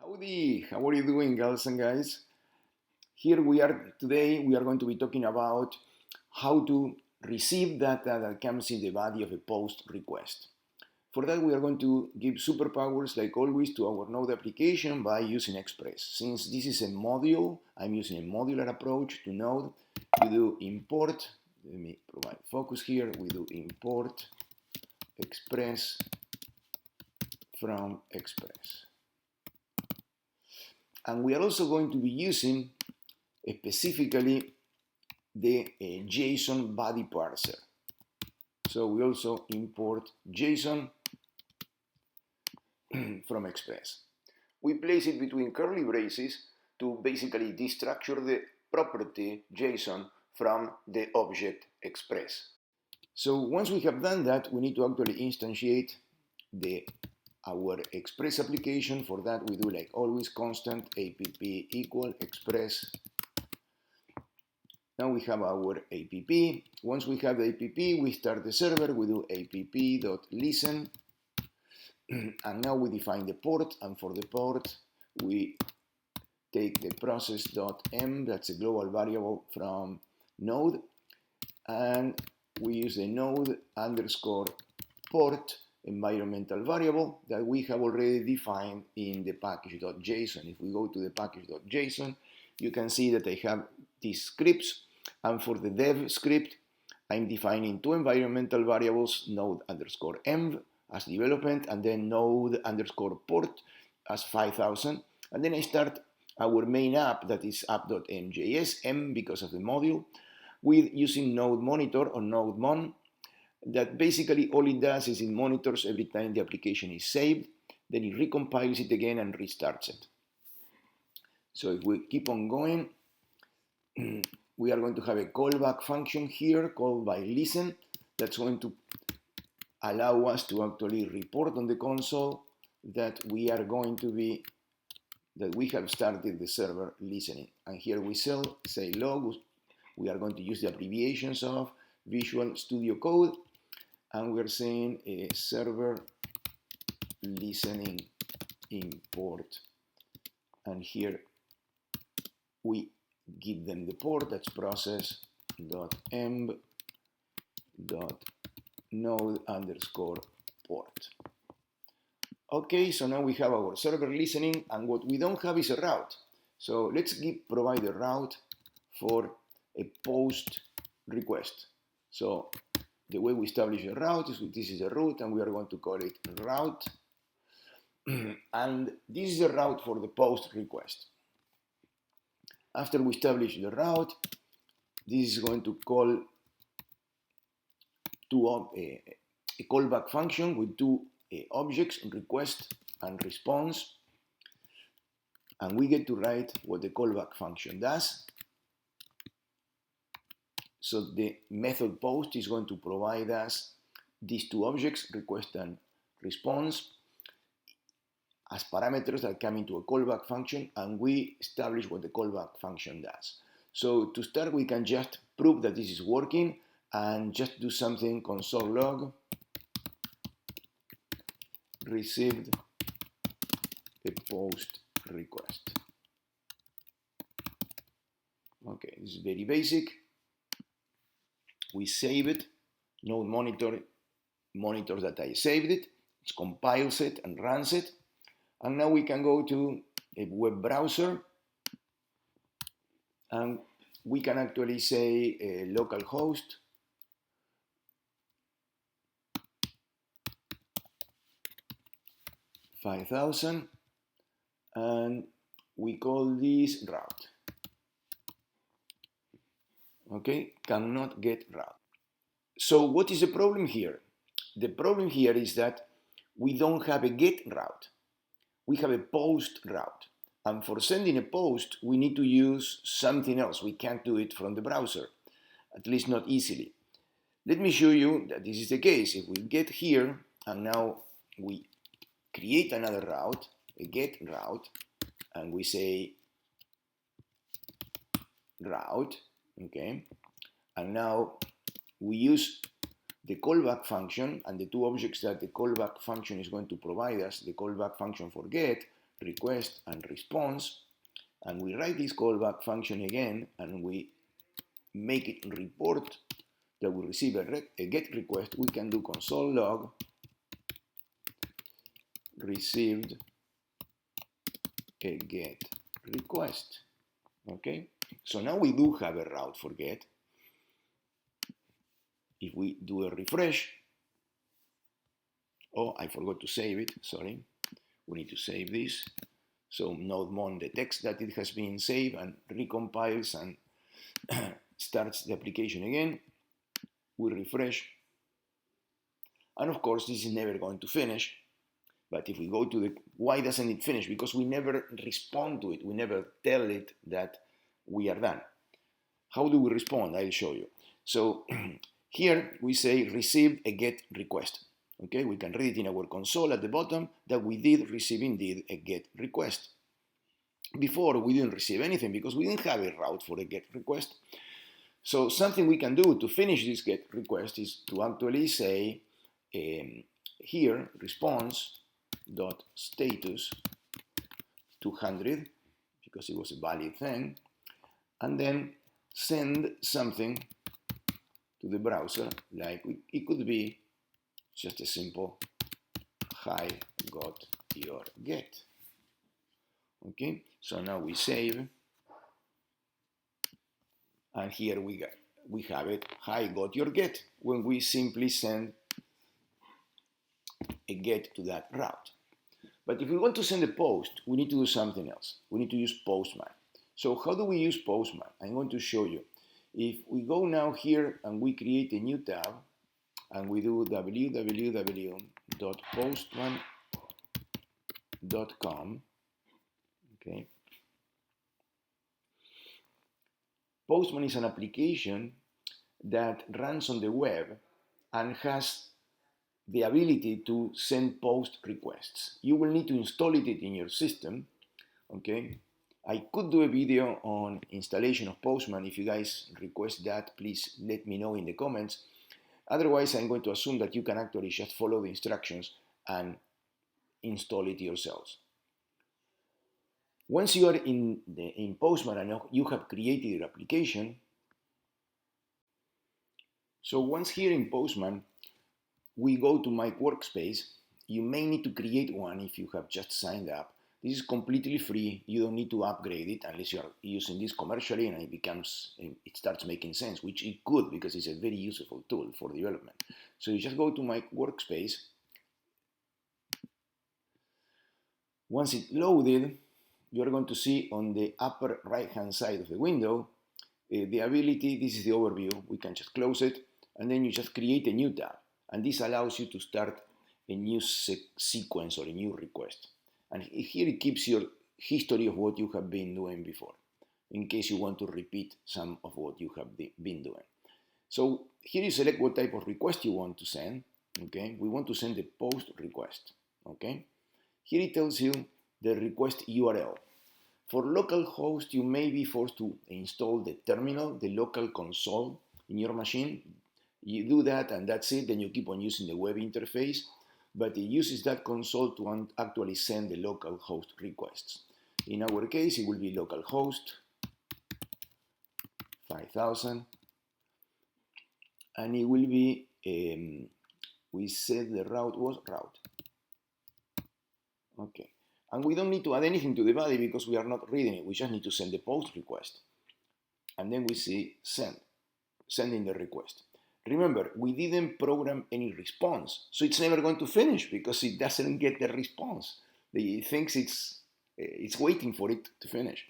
Howdy, how are you doing, girls and guys? Here we are today. We are going to be talking about how to receive data that comes in the body of a post request. For that, we are going to give superpowers, like always, to our Node application by using Express. Since this is a module, I'm using a modular approach to Node. We do import. Let me provide focus here. We do import Express from Express. And we are also going to be using specifically the JSON body parser. So we also import JSON from Express. We place it between curly braces to basically destructure the property JSON from the object Express. So once we have done that, we need to actually instantiate our Express application. For that, we do, like always, constant app equal Express. Now we have our app. Once we have the app, we start the server. We do app.listen. And now we define the port. And for the port, we take the process.m, that's a global variable from Node. And we use the node underscore port environmental variable that we have already defined in the package.json. If we go to the package.json, you can see that I have these scripts, and for the dev script, I'm defining two environmental variables, node underscore env as development, and then node underscore port as 5000, and then I start our main app, that is app.m.js, m because of the module, with using node monitor or node mon. That basically all it does is it monitors every time the application is saved, then it recompiles it again and restarts it. So if we keep on going, we are going to have a callback function here called by listen that's going to allow us to actually report on the console that we have started the server listening. And here we say log. We are going to use the abbreviations of Visual Studio Code. And we're saying a server listening import. And here we give them the port, that's process.env.node underscore port. Okay, so now we have our server listening, and what we don't have is a route. So let's provide a route for a post request. So the way we establish a route is this is a route, and we are going to call it route. And this is a route for the post request. After we establish the route, this is going to call a callback function with two objects, request and response. And we get to write what the callback function does. So the method post is going to provide us these two objects, request and response, as parameters that come into a callback function, and we establish what the callback function does. So to start, we can just prove that this is working and just do something console log received a post request. Okay, this is very basic. We save it, node monitor monitors that I saved it, it compiles it and runs it, and now we can go to a web browser and we can actually say localhost (5000) and we call this route. Okay, cannot get route. So what is the problem here? The problem here is that we don't have a get route. We have a post route. And for sending a post, we need to use something else. We can't do it from the browser, at least not easily. Let me show you that this is the case. If we get here and now we create another route, a get route, and we say route, okay, and now we use the callback function and the two objects that the callback function is going to provide us, the callback function for get request and response, and we write this callback function again, and we make it report that we receive a get request, we can do console log received a get request. Okay, so now we do have a route for get. If we do a refresh, oh, I forgot to save it, sorry. We need to save this. So NodeMon detects that it has been saved and recompiles and starts the application again. We refresh. And of course, this is never going to finish. But if we go to the, why doesn't it finish? Because we never respond to it. We never tell it that we are done. How do we respond? I'll show you. So here we say received a get request. Okay, we can read it in our console at the bottom that we did receive indeed a get request. Before we didn't receive anything because we didn't have a route for a get request. So something we can do to finish this get request is to actually say here response dot status 200 because it was a valid thing, and then send something to the browser, like it could be just a simple hi, got your get. Okay, so now we save, and here we have it, hi, got your get, when we simply send a get to that route. But if we want to send a post, we need to do something else. We need to use Postman. So how do we use Postman? I'm going to show you. If we go now here and we create a new tab, and we do www.postman.com, okay. Postman is an application that runs on the web and has the ability to send post requests. You will need to install it in your system, okay? I could do a video on installation of Postman. If you guys request that, please let me know in the comments. Otherwise, I'm going to assume that you can actually just follow the instructions and install it yourselves. Once you are in Postman and you have created your application, so once here in Postman, we go to my workspace. You may need to create one if you have just signed up. This is completely free. You don't need to upgrade it unless you are using this commercially and it starts making sense, which it could because it's a very useful tool for development. So you just go to my workspace. Once it's loaded, you're going to see on the upper right-hand side of the window the ability. This is the overview. We can just close it, and then you just create a new tab. And this allows you to start a new sequence or a new request. And here it keeps your history of what you have been doing before, in case you want to repeat some of what you have been doing. So here you select what type of request you want to send. Okay, we want to send a post request. Okay, here it tells you the request URL. For localhost, you may be forced to install the terminal, the local console in your machine. You do that and that's it, then you keep on using the web interface, but it uses that console to actually send the localhost requests. In our case, it will be localhost 5000, and it will be, we said the route was route. Okay, and we don't need to add anything to the body because we are not reading it, we just need to send the post request. And then we see sending the request. Remember, we didn't program any response, so it's never going to finish because it doesn't get the response. It thinks it's waiting for it to finish.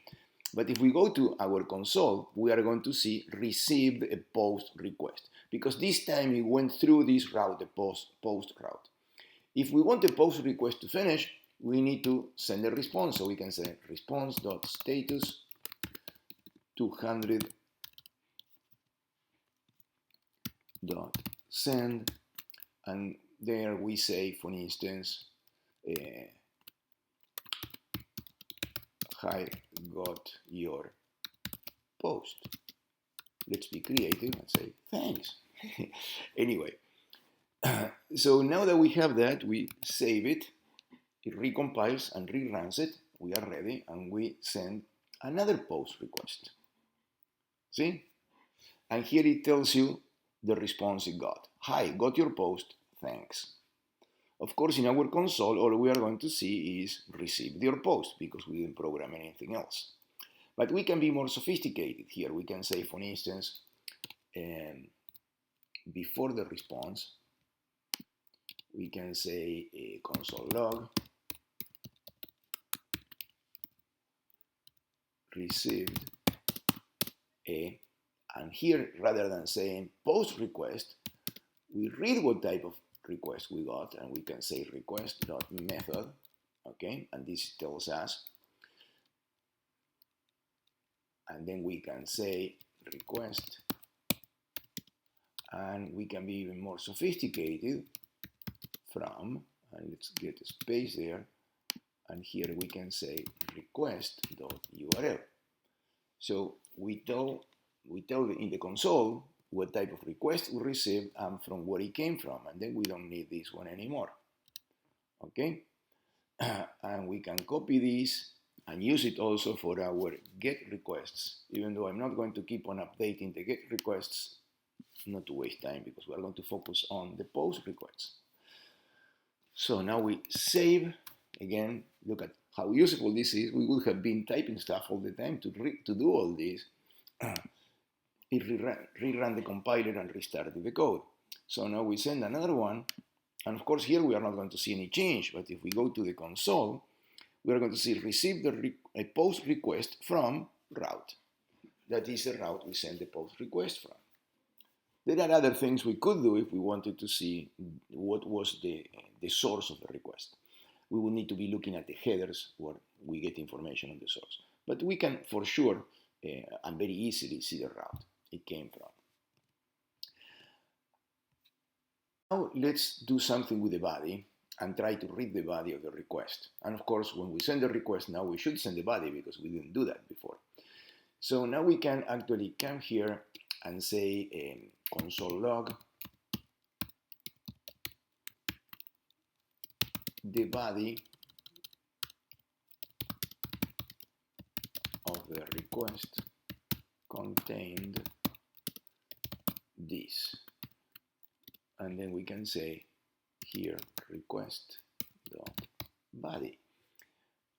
But if we go to our console, we are going to see received a post request because this time it went through this route, the post route. If we want the post request to finish, we need to send a response. So we can say response.status 200 .send, and there we say, for instance, hi, got your post. Let's be creative and say thanks. Anyway, so now that we have that, we save it, it recompiles and reruns it, we are ready, and we send another post request. See? And here it tells you the response it got. Hi, got your post, thanks. Of course, in our console, all we are going to see is received your post, because we didn't program anything else. But we can be more sophisticated here. We can say, for instance, before the response, we can say console log received a, and here, rather than saying post request, we read what type of request we got, and we can say request.method, okay, and this tells us, and then we can say request, and we can be even more sophisticated from, and let's get a space there, and here we can say request.url. So we tell in the console what type of request we received and from where it came from, and then we don't need this one anymore. Okay, and we can copy this and use it also for our GET requests, even though I'm not going to keep on updating the GET requests, not to waste time, because we are going to focus on the POST requests. So now we save. Again, look at how useful this is. We would have been typing stuff all the time to do all this. It rerun the compiler and restarted the code. So now we send another one, and of course here we are not going to see any change, but if we go to the console, we are going to see receive a post request from route. That is the route we send the post request from. There are other things we could do if we wanted to see what was the source of the request. We would need to be looking at the headers where we get information on the source. But we can for sure and very easily see the route it came from. Now let's do something with the body and try to read the body of the request. And of course, when we send the request, now we should send the body because we didn't do that before. So now we can actually come here and say console log the body of the request contained this, and then we can say here request.body.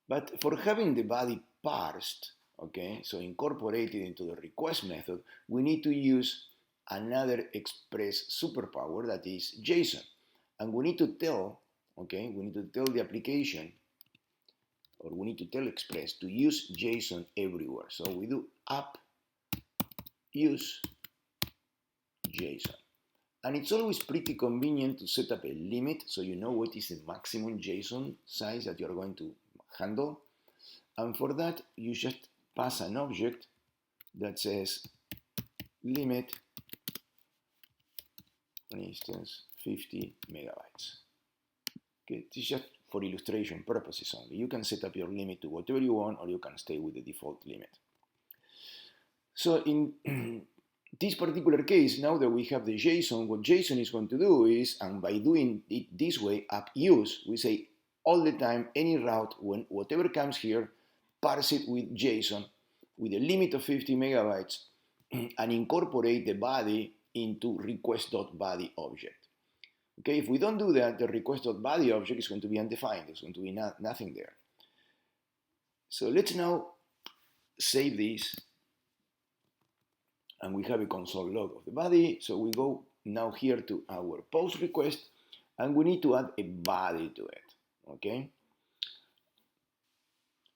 But for having the body parsed, okay, so incorporated into the request method, we need to use another Express superpower, that is JSON, and we need to tell, okay, we need to tell the application, or we need to tell Express to use JSON everywhere. So we do app use JSON. And it's always pretty convenient to set up a limit so you know what is the maximum JSON size that you're going to handle. And for that, you just pass an object that says limit, for instance, 50 megabytes. Okay, this is just for illustration purposes only. You can set up your limit to whatever you want, or you can stay with the default limit. So in this particular case, now that we have the JSON, what JSON is going to do is, and by doing it this way, app use, we say all the time, any route, when whatever comes here, parse it with JSON with a limit of 50 megabytes and incorporate the body into request.body object. Okay, if we don't do that, the request.body object is going to be undefined. There's going to be nothing there. So let's now save this, and we have a console log of the body. So we go now here to our post request, and we need to add a body to it, okay?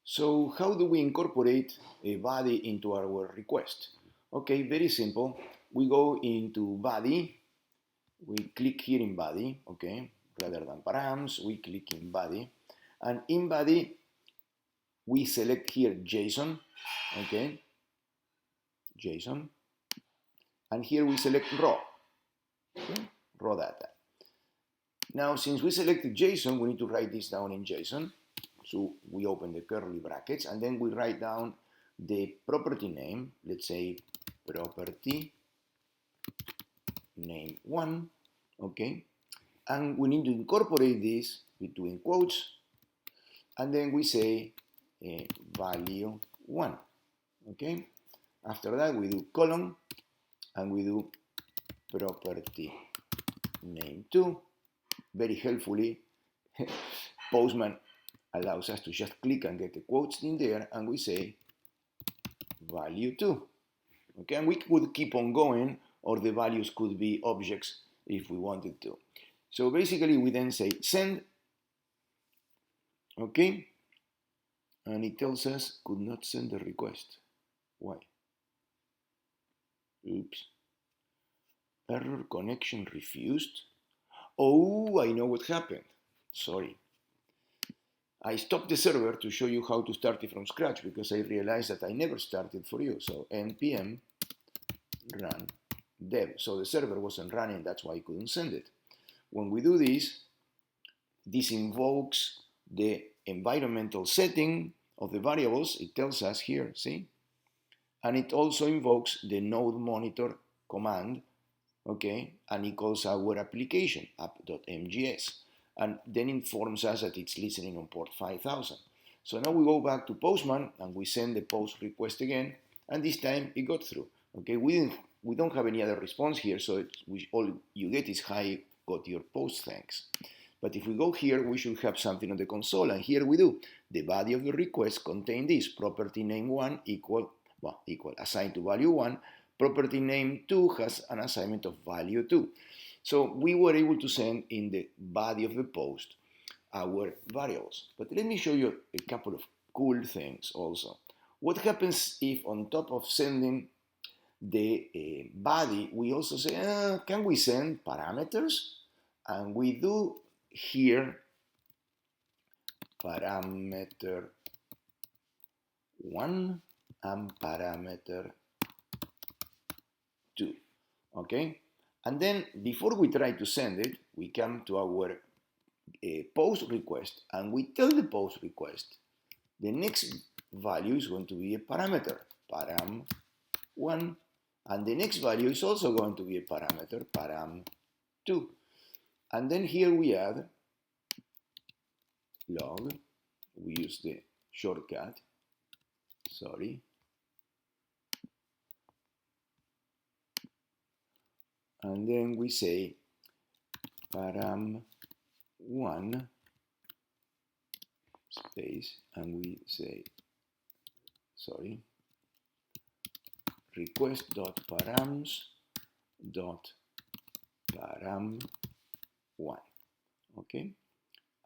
So how do we incorporate a body into our request? Okay, very simple. We go into body, we click here in body, okay? Rather than params, we click in body, and in body, we select here JSON, okay? JSON. And here we select raw, okay? Raw data. Now, since we selected JSON, we need to write this down in JSON. So we open the curly brackets, and then we write down the property name, let's say property name 1, okay? And we need to incorporate this between quotes, and then we say value 1. Okay. After that, we do colon, and we do property name 2. Very helpfully, Postman allows us to just click and get the quotes in there, and we say value 2. Okay, and we could keep on going, or the values could be objects if we wanted to. So basically, we then say send. Okay, and it tells us could not send the request. Why? Oops. Error, connection refused. Oh, I know what happened. Sorry. I stopped the server to show you how to start it from scratch because I realized that I never started for you. So npm run dev. So the server wasn't running, that's why I couldn't send it. When we do this, this invokes the environmental setting of the variables. It tells us here, see? And it also invokes the node monitor command, okay? And it calls our application, app.mgs. And then informs us that it's listening on port 5000. So now we go back to Postman and we send the post request again, and this time it got through. Okay, we don't have any other response here, so all you get is hi, got your post, thanks. But if we go here, we should have something on the console, and here we do. The body of the request contains this: property name 1 equal assigned to value 1. Property name 2 has an assignment of value 2. So we were able to send in the body of the post our variables. But let me show you a couple of cool things also. What happens if on top of sending the body, we also say, can we send parameters? And we do here parameter 1 and parameter 2, okay? And then before we try to send it, we come to our post request, and we tell the post request the next value is going to be a parameter, param1, and the next value is also going to be a parameter, param2. And then here we add log, we use the shortcut, sorry, and then we say param1 space, and we say, sorry, request.params.param1, okay?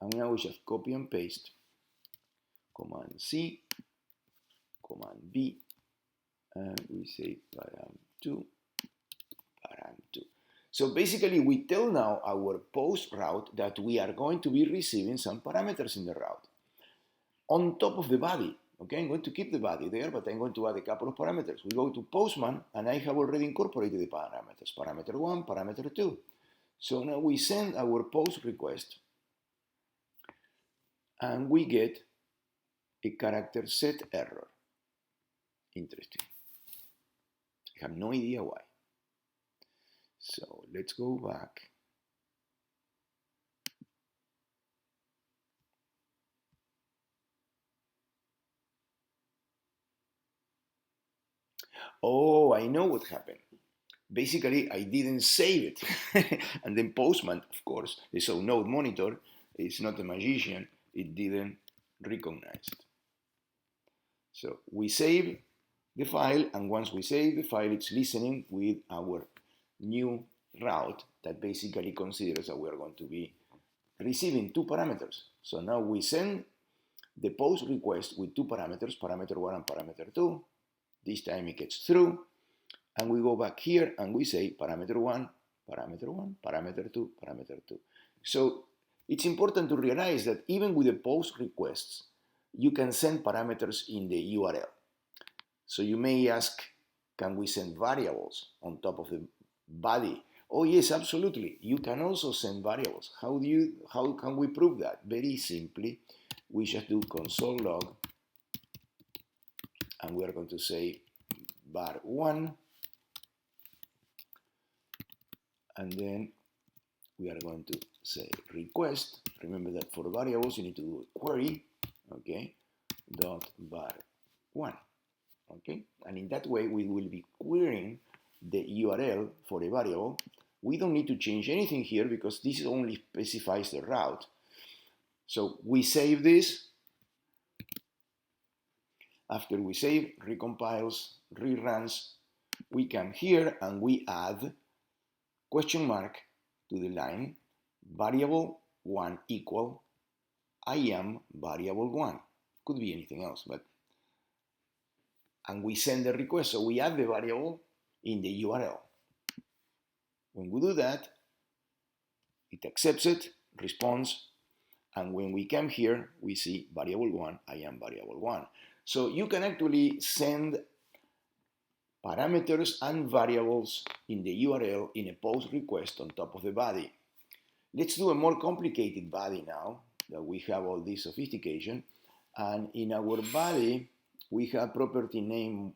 And now we just copy and paste, Command C, Command B, and we say param2, param2. So basically we tell now our post route that we are going to be receiving some parameters in the route on top of the body. Okay, I'm going to keep the body there, but I'm going to add a couple of parameters. We go to Postman, and I have already incorporated the parameters, parameter 1, parameter 2. So now we send our post request, and we get a character set error. Interesting. I have no idea why. So let's go back. Oh, I know what happened. Basically, I didn't save it. And then Postman, of course, so node monitor is not a magician. It didn't recognize it. So we save the file, and once we save the file, it's listening with our new route that basically considers that we're going to be receiving two parameters. So now we send the post request with two parameters, parameter 1 and parameter 2. This time it gets through, and we go back here and we say parameter 1, parameter 1, parameter 2, parameter 2. So it's important to realize that even with the post requests, you can send parameters in the URL. So you may ask, can we send variables on top of the body? Oh yes, absolutely. You can also send variables. How can we prove that? Very simply, we just do console log, and we are going to say var1, and then we are going to say request. Remember that for variables you need to do a query, okay? dot var1. Okay, and in that way we will be querying the URL for a variable. We don't need to change anything here because this only specifies the route. So we save this. After we save, recompiles, reruns, we come here and we add question mark to the line variable 1 equal I am variable 1. Could be anything else, but and we send the request. So we add the variable in the URL. When we do that, it accepts it, responds, and when we come here, we see variable 1, I am variable 1. So you can actually send parameters and variables in the URL in a post request on top of the body. Let's do a more complicated body now that we have all this sophistication. And in our body, we have property name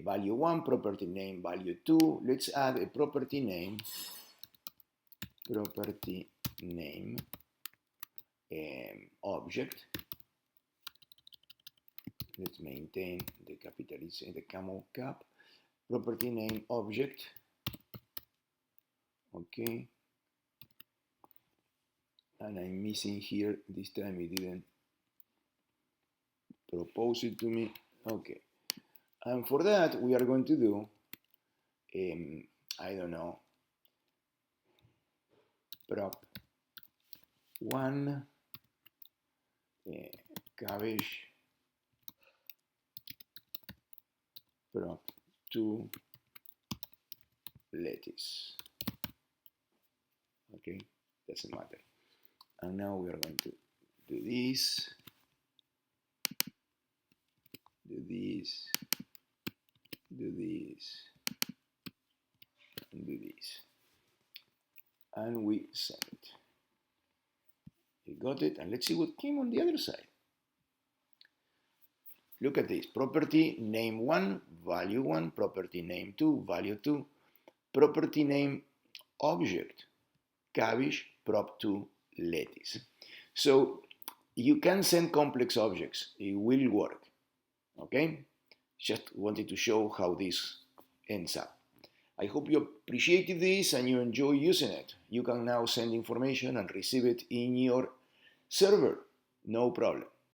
value 1, property name value 2. Let's add a property name object. Let's maintain the capitalization, the camel cap. Property name object. Okay. And I'm missing here, this time it didn't propose it to me. Okay. And for that, we are going to do, I don't know, prop 1 cabbage, prop 2 lettuce. Okay, doesn't matter. And now we are going to do this, do this, do this, and do this. And we send it. We got it, and let's see what came on the other side. Look at this, property name 1, value 1, property name 2, value 2, property name object, cabbage, prop 2, lettuce. So you can send complex objects, it will work, okay? Just wanted to show how this ends up. I hope you appreciated this and you enjoy using it. You can now send information and receive it in your server, no problem.